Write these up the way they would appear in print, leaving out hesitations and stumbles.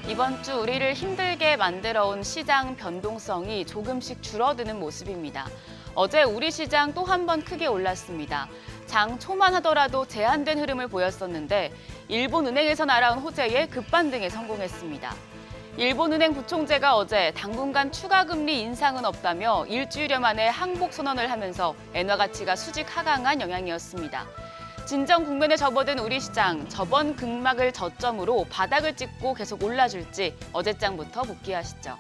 이번 주 우리를 힘들게 만들어온 시장 변동성이 조금씩 줄어드는 모습입니다. 어제 우리 시장 또 한 번 크게 올랐습니다. 장 초만 하더라도 제한된 흐름을 보였었는데 일본은행에서 날아온 호재에 급반등에 성공했습니다. 일본은행 부총재가 어제 당분간 추가 금리 인상은 없다며 일주일여 만에 항복 선언을 하면서 엔화 가치가 수직 하강한 영향이었습니다. 진정 국면에 접어든 우리 시장, 저번 극락을 저점으로 바닥을 찍고 계속 올라줄지 어제장부터 복귀하시죠.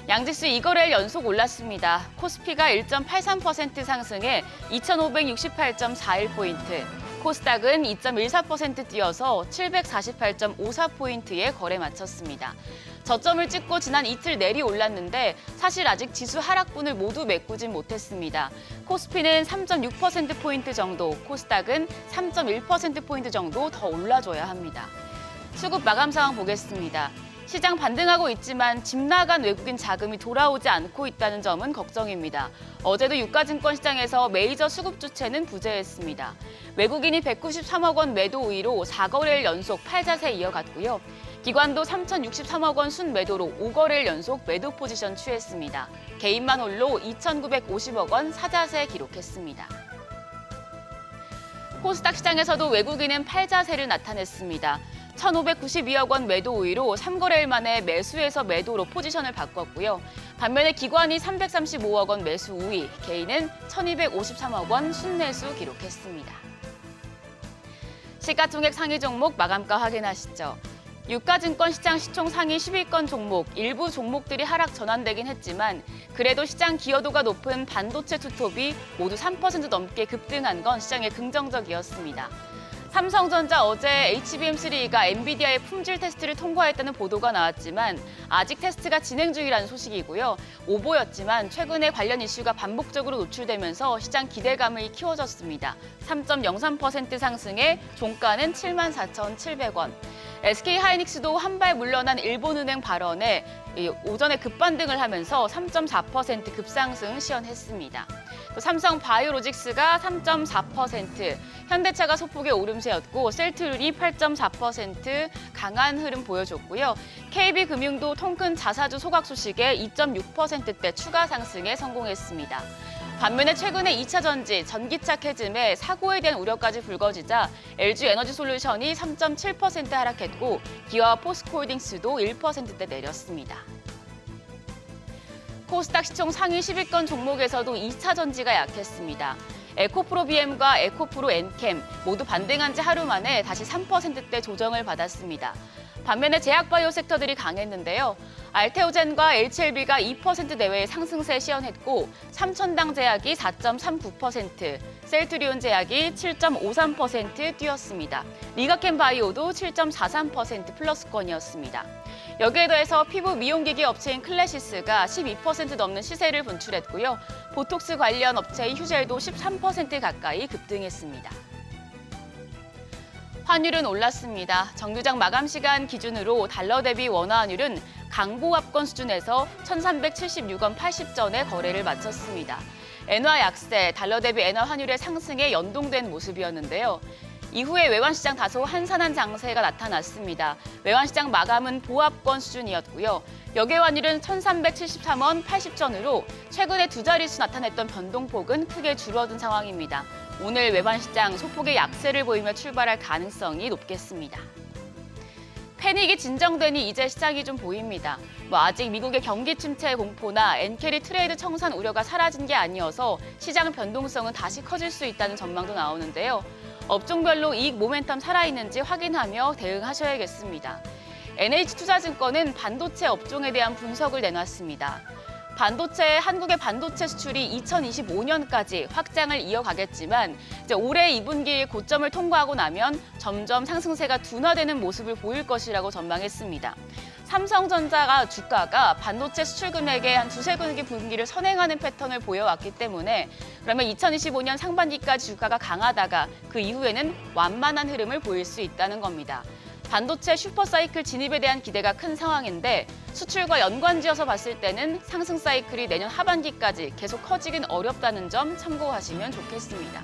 양지수 2거래일 연속 올랐습니다. 코스피가 1.83% 상승해 2,568.41포인트, 코스닥은 2.14% 뛰어서 748.54포인트에 거래 마쳤습니다. 저점을 찍고 지난 이틀 내리 올랐는데 사실 아직 지수 하락분을 모두 메꾸진 못했습니다. 코스피는 3.6%포인트 정도, 코스닥은 3.1%포인트 정도 더 올라줘야 합니다. 수급 마감 상황 보겠습니다. 시장 반등하고 있지만 집 나간 외국인 자금이 돌아오지 않고 있다는 점은 걱정입니다. 어제도 유가증권 시장에서 메이저 수급 주체는 부재했습니다. 외국인이 193억 원 매도 우위로 4거래일 연속 팔자세 이어갔고요. 기관도 3,063억 원 순매도로 5거래일 연속 매도 포지션 취했습니다. 개인만 홀로 2,950억 원 사자세 기록했습니다. 코스닥 시장에서도 외국인은 팔자세를 나타냈습니다. 1,592억 원 매도 우위로 3거래일 만에 매수에서 매도로 포지션을 바꿨고요. 반면에 기관이 335억 원 매수 우위, 개인은 1,253억 원 순매수 기록했습니다. 시가총액 상위 종목 마감가 확인하시죠. 유가증권 시장 시총 상위 10위권 종목, 일부 종목들이 하락 전환되긴 했지만 그래도 시장 기여도가 높은 반도체 투톱이 모두 3% 넘게 급등한 건 시장에 긍정적이었습니다. 삼성전자 어제 HBM3가 엔비디아의 품질 테스트를 통과했다는 보도가 나왔지만 아직 테스트가 진행 중이라는 소식이고요. 오보였지만 최근에 관련 이슈가 반복적으로 노출되면서 시장 기대감이 키워졌습니다. 3.03% 상승해 종가는 74,700원. SK하이닉스도 한 발 물러난 일본은행 발언에 오전에 급반등을 하면서 3.4% 급상승 시현했습니다. 또 삼성바이오로직스가 3.4%, 현대차가 소폭의 오름세였고 셀트리온이 8.4% 강한 흐름 보여줬고요. KB금융도 통큰 자사주 소각 소식에 2.6%대 추가 상승에 성공했습니다. 반면에 최근에 2차 전지, 전기차 캐즘에 사고에 대한 우려까지 불거지자 LG에너지솔루션이 3.7% 하락했고 기아와 포스코홀딩스도 1%대 내렸습니다. 코스닥 시총 상위 10위권 종목에서도 2차 전지가 약했습니다. 에코프로비엠과 에코프로엔캠 모두 반등한 지 하루 만에 다시 3%대 조정을 받았습니다. 반면에 제약바이오 섹터들이 강했는데요. 알테오젠과 HLB가 2% 내외의 상승세 시현했고 삼천당 제약이 4.39%, 셀트리온 제약이 7.53% 뛰었습니다. 리가켄 바이오도 7.43% 플러스권이었습니다. 여기에 더해서 피부 미용기기 업체인 클래시스가 12% 넘는 시세를 분출했고요. 보톡스 관련 업체인 휴젤도 13% 가까이 급등했습니다. 환율은 올랐습니다. 정규장 마감 시간 기준으로 달러 대비 원화 환율은 강보합권 수준에서 1,376원 80전에 거래를 마쳤습니다. 엔화 약세, 달러 대비 엔화 환율의 상승에 연동된 모습이었는데요. 이후에 외환시장 다소 한산한 장세가 나타났습니다. 외환시장 마감은 보합권 수준이었고요. 역외 환율은 1,373원 80전으로 최근에 두 자릿수 나타냈던 변동폭은 크게 줄어든 상황입니다. 오늘 외환시장 소폭의 약세를 보이며 출발할 가능성이 높겠습니다. 패닉이 진정되니 이제 시작이 좀 보입니다. 아직 미국의 경기 침체 공포나 엔캐리 트레이드 청산 우려가 사라진 게 아니어서 시장 변동성은 다시 커질 수 있다는 전망도 나오는데요. 업종별로 이익 모멘텀 살아있는지 확인하며 대응하셔야겠습니다. NH투자증권은 반도체 업종에 대한 분석을 내놨습니다. 한국의 반도체 수출이 2025년까지 확장을 이어가겠지만 올해 2분기 고점을 통과하고 나면 점점 상승세가 둔화되는 모습을 보일 것이라고 전망했습니다. 삼성전자가 주가가 반도체 수출 금액의 한 두세 분기를 선행하는 패턴을 보여왔기 때문에 그러면 2025년 상반기까지 주가가 강하다가 그 이후에는 완만한 흐름을 보일 수 있다는 겁니다. 반도체 슈퍼사이클 진입에 대한 기대가 큰 상황인데 수출과 연관지어서 봤을 때는 상승 사이클이 내년 하반기까지 계속 커지긴 어렵다는 점 참고하시면 좋겠습니다.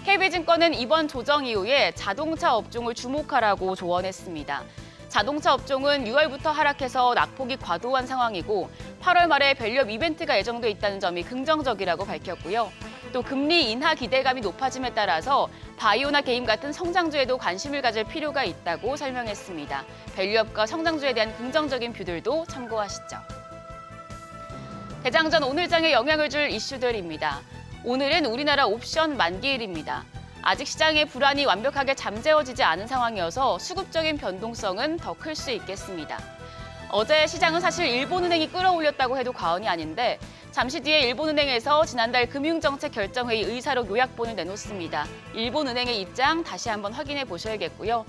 KB증권은 이번 조정 이후에 자동차 업종을 주목하라고 조언했습니다. 자동차 업종은 6월부터 하락해서 낙폭이 과도한 상황이고 8월 말에 밸류업 이벤트가 예정돼 있다는 점이 긍정적이라고 밝혔고요. 또 금리 인하 기대감이 높아짐에 따라서 바이오나 게임 같은 성장주에도 관심을 가질 필요가 있다고 설명했습니다. 밸류업과 성장주에 대한 긍정적인 뷰들도 참고하시죠. 대장전 오늘장에 영향을 줄 이슈들입니다. 오늘은 우리나라 옵션 만기일입니다. 아직 시장의 불안이 완벽하게 잠재워지지 않은 상황이어서 수급적인 변동성은 더 클 수 있겠습니다. 어제 시장은 사실 일본은행이 끌어올렸다고 해도 과언이 아닌데 잠시 뒤에 일본은행에서 지난달 금융정책 결정회의 의사록 요약본을 내놓습니다. 일본은행의 입장 다시 한번 확인해 보셔야겠고요.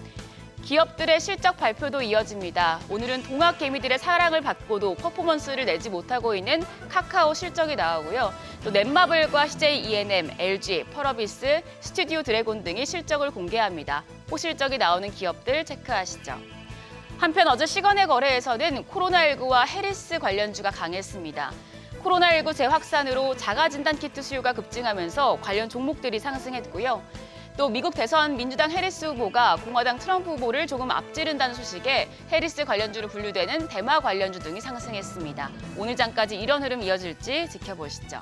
기업들의 실적 발표도 이어집니다. 오늘은 동학 개미들의 사랑을 받고도 퍼포먼스를 내지 못하고 있는 카카오 실적이 나오고요. 또 넷마블과 CJ E&M, LG, 펄어비스, 스튜디오 드래곤 등이 실적을 공개합니다. 호실적이 나오는 기업들 체크하시죠. 한편 어제 시간의 거래에서는 코로나19와 해리스 관련주가 강했습니다. 코로나19 재확산으로 자가진단키트 수요가 급증하면서 관련 종목들이 상승했고요. 또 미국 대선 민주당 해리스 후보가 공화당 트럼프 후보를 조금 앞지른다는 소식에 해리스 관련주로 분류되는 대마 관련주 등이 상승했습니다. 오늘 장까지 이런 흐름 이어질지 지켜보시죠.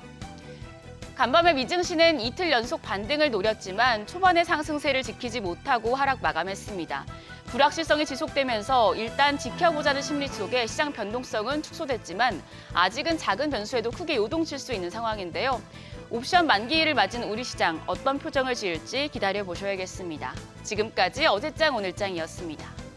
간밤에 미증시는 이틀 연속 반등을 노렸지만 초반의 상승세를 지키지 못하고 하락 마감했습니다. 불확실성이 지속되면서 일단 지켜보자는 심리 속에 시장 변동성은 축소됐지만 아직은 작은 변수에도 크게 요동칠 수 있는 상황인데요. 옵션 만기일을 맞은 우리 시장 어떤 표정을 지을지 기다려보셔야겠습니다. 지금까지 어제장 오늘장이었습니다.